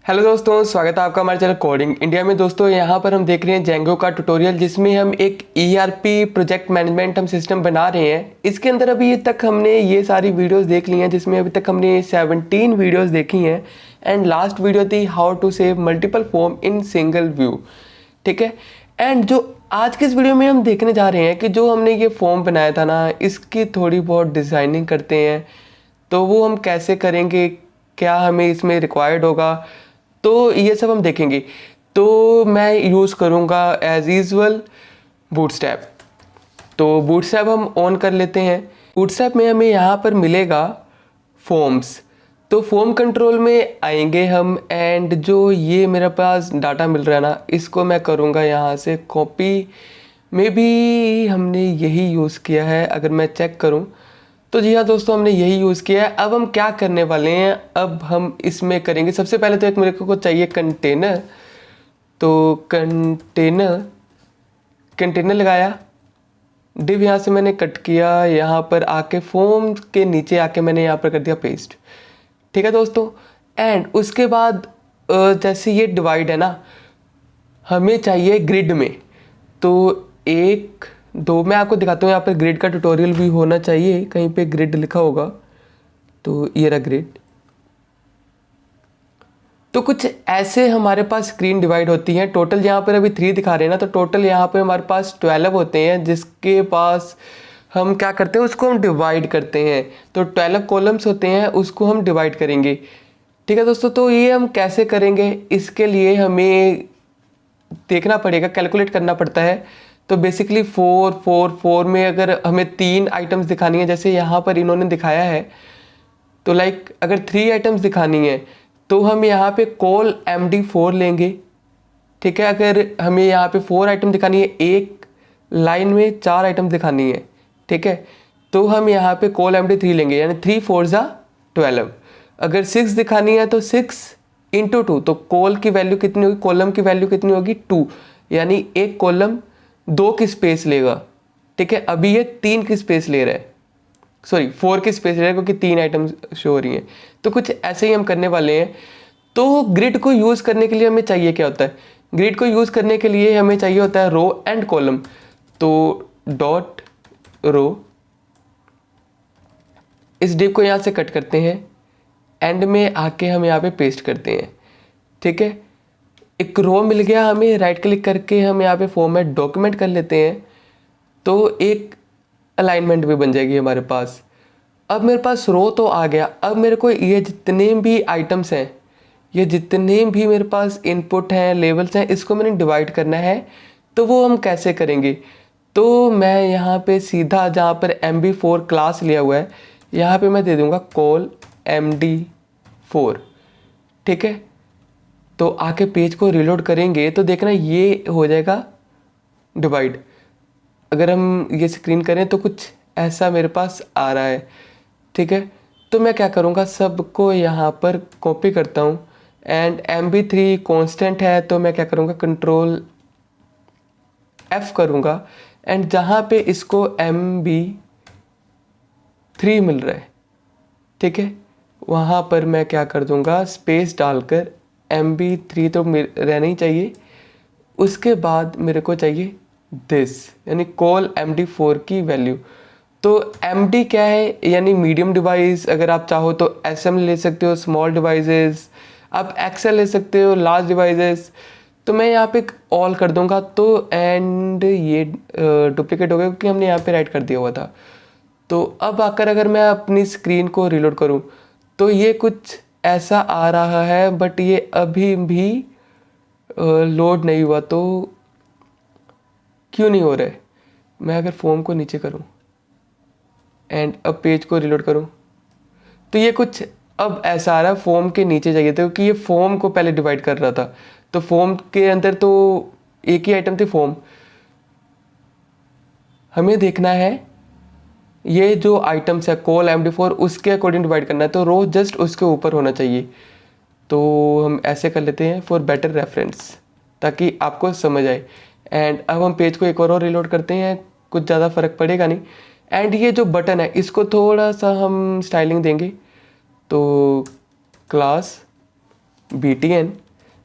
Hello दोस्तों, स्वागत है आपका हमारे चैनल कोडिंग इंडिया में। दोस्तों यहाँ पर हम देख रहे हैं जेंगो का ट्यूटोरियल, जिसमें हम एक ईआरपी प्रोजेक्ट मैनेजमेंट हम सिस्टम बना रहे हैं। इसके अंदर अभी तक हमने ये सारी वीडियोस देख ली हैं, जिसमें अभी तक हमने 17 वीडियोस देखी हैं। एंड लास्ट वीडियो थी how to save multiple form in single view. ठीक है। एंड जो आज के इस वीडियो में हम देखने जा रहे हैं कि जो हमने ये फॉर्म बनाया था ना, इसकी थोड़ी बहुत डिज़ाइनिंग करते हैं। तो वो हम कैसे करेंगे, क्या हमें इसमें रिक्वायर्ड होगा, तो ये सब हम देखेंगे। तो मैं यूज़ करूँगा एज यूजुअल बूटस्ट्रैप। तो बूटस्ट्रैप हम ऑन कर लेते हैं। बूटस्ट्रैप में हमें यहाँ पर मिलेगा फॉर्म्स। तो फॉर्म कंट्रोल में आएंगे हम, एंड जो ये मेरे पास डाटा मिल रहा है ना, इसको मैं करूँगा यहाँ से कॉपी। में भी हमने यही यूज़ किया है, अगर मैं चेक करूँ तो जी हाँ दोस्तों, हमने यही यूज़ किया है। अब हम क्या करने वाले हैं, अब हम इसमें करेंगे सबसे पहले तो एक मेरे को चाहिए कंटेनर। तो कंटेनर लगाया, डिव यहाँ से मैंने कट किया, यहाँ पर आके फॉर्म के नीचे आके मैंने यहाँ पर कर दिया पेस्ट। ठीक है दोस्तों। एंड उसके बाद जैसे ये डिवाइड है ना, हमें चाहिए ग्रिड में। तो एक दो मैं आपको दिखाता हूँ, यहाँ पर ग्रिड का ट्यूटोरियल भी होना चाहिए, कहीं पे ग्रिड लिखा होगा। तो ये रहा ग्रिड। तो कुछ ऐसे हमारे पास स्क्रीन डिवाइड होती हैं। टोटल यहाँ पर अभी 3 दिखा रहे हैं ना, तो टोटल यहाँ पे हमारे पास 12 होते हैं, जिसके पास हम क्या करते हैं, उसको हम डिवाइड करते हैं। तो 12 कॉलम्स होते हैं, उसको हम डिवाइड करेंगे। ठीक है दोस्तों। तो ये हम कैसे करेंगे, इसके लिए हमें देखना पड़ेगा, कैलकुलेट करना पड़ता है। तो बेसिकली 4 4 4 में अगर हमें 3 आइटम्स दिखानी है, जैसे यहाँ पर इन्होंने दिखाया है, तो लाइक अगर 3 आइटम्स दिखानी है तो हम यहाँ पे कॉल MD4 लेंगे। ठीक है। अगर हमें यहाँ पे 4 आइटम दिखानी है, एक लाइन में 4 आइटम दिखानी है, ठीक है, तो हम यहाँ पे कॉल MD3 लेंगे, यानी 3 4 जा 12। अगर 6 दिखानी है तो 6 इंटू 2, तो कॉल की वैल्यू कितनी होगी, कॉलम की वैल्यू कितनी होगी 2, यानी एक कॉलम 2 की स्पेस लेगा। ठीक है। अभी ये 3 की स्पेस ले रहा है, सॉरी 4 की स्पेस ले रहा है, क्योंकि 3 आइटम शो हो रही हैं। तो कुछ ऐसे ही हम करने वाले हैं। तो ग्रिड को यूज़ करने के लिए हमें चाहिए क्या होता है, ग्रिड को यूज़ करने के लिए हमें चाहिए होता है रो एंड कॉलम। तो डॉट रो, इस डिव को यहाँ से कट करते हैं, एंड में आके हम यहाँ पे पेस्ट करते हैं। ठीक है। एक रो मिल गया हमें, राइट क्लिक करके हम यहाँ पे फॉर्मेट डॉक्यूमेंट कर लेते हैं, तो एक अलाइनमेंट भी बन जाएगी हमारे पास। अब मेरे पास रो तो आ गया। अब मेरे को ये जितने भी आइटम्स हैं, ये जितने भी मेरे पास इनपुट हैं, लेवल्स हैं, इसको मैंने डिवाइड करना है। तो वो हम कैसे करेंगे, तो मैं यहाँ पे सीधा जहाँ पर MB4 क्लास लिया हुआ है, यहाँ पे मैं दे दूँगा कॉल MD4। ठीक है। तो आके पेज को रिलोड करेंगे तो देखना ये हो जाएगा डिवाइड। अगर हम ये स्क्रीन करें तो कुछ ऐसा मेरे पास आ रहा है। ठीक है। तो मैं क्या करूँगा, सबको यहाँ पर कॉपी करता हूँ, एंड MB3 कांस्टेंट है, तो मैं क्या करूँगा, कंट्रोल F करूँगा, एंड जहाँ पे इसको MB3 मिल रहा है, ठीक है, वहाँ पर मैं क्या कर दूँगा, स्पेस डालकर MB3 तो रहना ही चाहिए। उसके बाद मेरे को चाहिए दिस, यानी कॉल MD4 की वैल्यू। तो MD क्या है, यानी मीडियम डिवाइस। अगर आप चाहो तो SM ले सकते हो, स्मॉल डिवाइसेस, आप XL ले सकते हो, लार्ज डिवाइसेस। तो मैं यहाँ पे ऑल कर दूंगा। तो एंड ये डुप्लीकेट हो गया, क्योंकि हमने यहाँ पे राइट कर दिया हुआ था। तो अब आकर अगर मैं अपनी स्क्रीन को रिलोड करूँ तो ये कुछ ऐसा आ रहा है, बट ये अभी भी लोड नहीं हुआ। तो क्यों नहीं हो रहा है, मैं अगर फॉर्म को नीचे करूं एंड अब पेज को रिलोड करूं तो ये कुछ अब ऐसा आ रहा है, फॉर्म के नीचे चाहिए था, क्योंकि ये फॉर्म को पहले डिवाइड कर रहा था। तो फॉर्म के अंदर तो एक ही आइटम थी फॉर्म। हमें देखना है ये जो आइटम्स है कॉल MD4, उसके अकॉर्डिंग डिवाइड करना है। तो रो जस्ट उसके ऊपर होना चाहिए। तो हम ऐसे कर लेते हैं फॉर बेटर रेफरेंस, ताकि आपको समझ आए। एंड अब हम पेज को एक और रिलोड करते हैं, कुछ ज़्यादा फ़र्क पड़ेगा नहीं। एंड ये जो बटन है, इसको थोड़ा सा हम स्टाइलिंग देंगे। तो क्लास btn।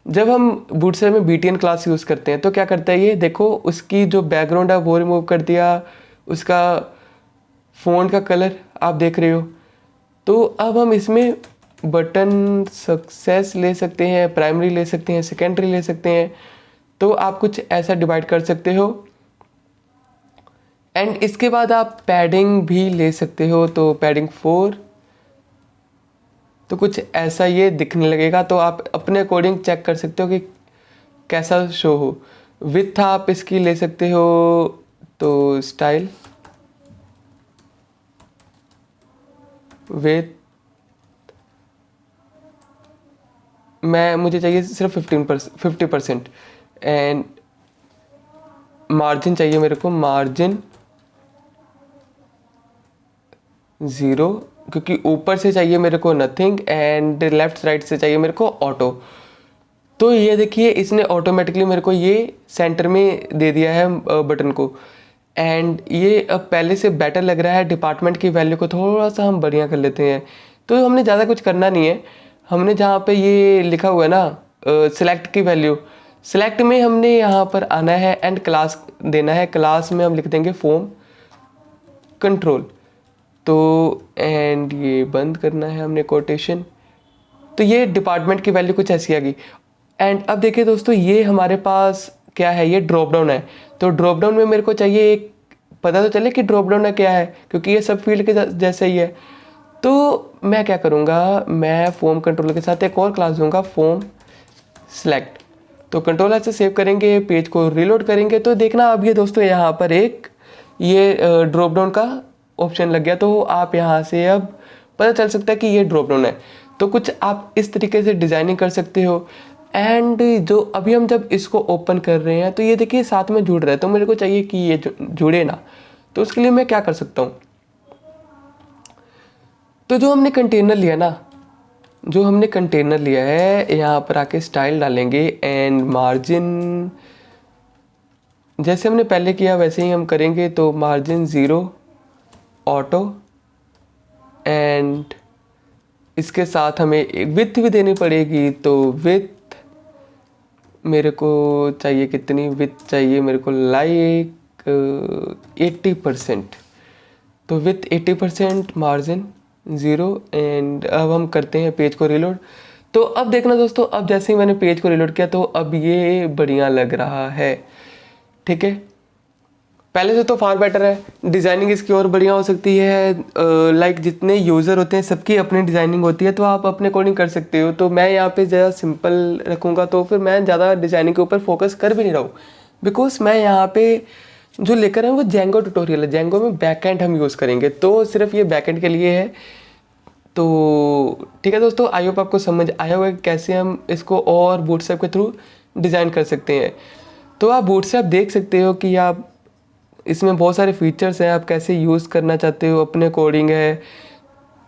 जब हम बूटस्ट्रैप में btn क्लास यूज़ करते हैं तो क्या करता है ये, देखो उसकी जो बैकग्राउंड है वो रिमूव कर दिया, उसका फ़ॉन्ट का कलर आप देख रहे हो। तो अब हम इसमें बटन सक्सेस ले सकते हैं, प्राइमरी ले सकते हैं, सेकेंडरी ले सकते हैं। तो आप कुछ ऐसा डिवाइड कर सकते हो। एंड इसके बाद आप पैडिंग भी ले सकते हो, तो पैडिंग 4, तो कुछ ऐसा ये दिखने लगेगा। तो आप अपने अकॉर्डिंग चेक कर सकते हो कि कैसा शो हो। विथ आप इसकी ले सकते हो, तो स्टाइल विथ मुझे चाहिए सिर्फ 50%। एंड मार्जिन चाहिए मेरे को, मार्जिन 0, क्योंकि ऊपर से चाहिए मेरे को नथिंग एंड लेफ्ट राइट से चाहिए मेरे को ऑटो। तो ये देखिए इसने ऑटोमेटिकली मेरे को ये सेंटर में दे दिया है बटन को। एंड ये अब पहले से बेटर लग रहा है। डिपार्टमेंट की वैल्यू को थोड़ा सा हम बढ़िया कर लेते हैं। तो हमने ज़्यादा कुछ करना नहीं है। हमने जहाँ पे ये लिखा हुआ है ना सिलेक्ट की वैल्यू, सिलेक्ट में हमने यहाँ पर आना है एंड क्लास देना है। क्लास में हम लिख देंगे फॉर्म कंट्रोल। तो एंड ये बंद करना है हमने कोटेशन। तो ये डिपार्टमेंट की वैल्यू कुछ ऐसी आ गई। एंड अब देखिए दोस्तों, ये हमारे पास क्या है, ये ड्रॉप डाउन है। तो ड्रॉप डाउन में मेरे को चाहिए एक, पता तो चले कि ड्रॉप डाउन है क्या है, क्योंकि ये सब फील्ड के जैसे ही है। तो मैं क्या करूँगा, मैं फॉर्म कंट्रोलर के साथ एक और क्लास दूंगा, फॉर्म सेलेक्ट। तो कंट्रोलर से सेव करेंगे, पेज को रीलोड करेंगे, तो देखना अब ये दोस्तों यहाँ पर एक ये ड्रॉप डाउन का ऑप्शन लग गया। तो आप यहाँ से अब पता चल सकता है कि ये ड्रॉप डाउन है। तो कुछ आप इस तरीके से डिज़ाइनिंग कर सकते हो। एंड जो अभी हम जब इसको ओपन कर रहे हैं तो ये देखिए साथ में जुड़ रहा है। तो मेरे को चाहिए कि ये जुड़े ना, तो उसके लिए मैं क्या कर सकता हूँ, तो जो हमने कंटेनर लिया ना, जो हमने कंटेनर लिया है, यहाँ पर आके स्टाइल डालेंगे एंड मार्जिन जैसे हमने पहले किया वैसे ही हम करेंगे। तो मार्जिन 0 ऑटो एंड इसके साथ हमें एक विथ भी देनी पड़ेगी। तो विथ मेरे को चाहिए कितनी, विथ चाहिए मेरे को लाइक 80%। तो विथ 80%, मार्जिन 0 एंड अब हम करते हैं पेज को रिलोड। तो अब देखना दोस्तों, अब जैसे ही मैंने पेज को रिलोड किया तो अब ये बढ़िया लग रहा है। ठीक है, पहले से तो फार बेटर है। डिज़ाइनिंग इसकी और बढ़िया हो सकती है। लाइक जितने यूज़र होते हैं सबकी अपनी डिज़ाइनिंग होती है, तो आप अपने अकॉर्डिंग कर सकते हो। तो मैं यहाँ पे ज़्यादा सिंपल रखूँगा, तो फिर मैं ज़्यादा डिज़ाइनिंग के ऊपर फोकस कर भी नहीं रहा हूँ, बिकॉज मैं यहाँ पे जो लेकर आया वो जेंगो ट्यूटोरियल है। जेंगो में बैकएंड हम यूज़ करेंगे, तो सिर्फ ये बैकएंड के लिए है। तो ठीक है दोस्तों, आई होप आपको समझ आया होगा कि कैसे हम इसको और बूटस्ट्रैप के थ्रू डिज़ाइन कर सकते हैं। तो आप बूटस्ट्रैप देख सकते हो कि आप इसमें बहुत सारे फीचर्स हैं, आप कैसे यूज़ करना चाहते हो, अपने अकॉर्डिंग है।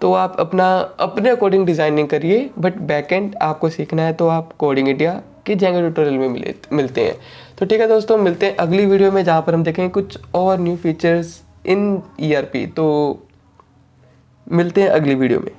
तो आप अपने अकॉर्डिंग डिज़ाइनिंग करिए, बट बैकएंड आपको सीखना है तो आप कोडिंग इंडिया के जेंगो ट्यूटोरियल में मिलते हैं। तो ठीक है दोस्तों, मिलते हैं अगली वीडियो में जहाँ पर हम देखेंगे कुछ और न्यू फीचर्स इन ERP। तो मिलते हैं अगली वीडियो में।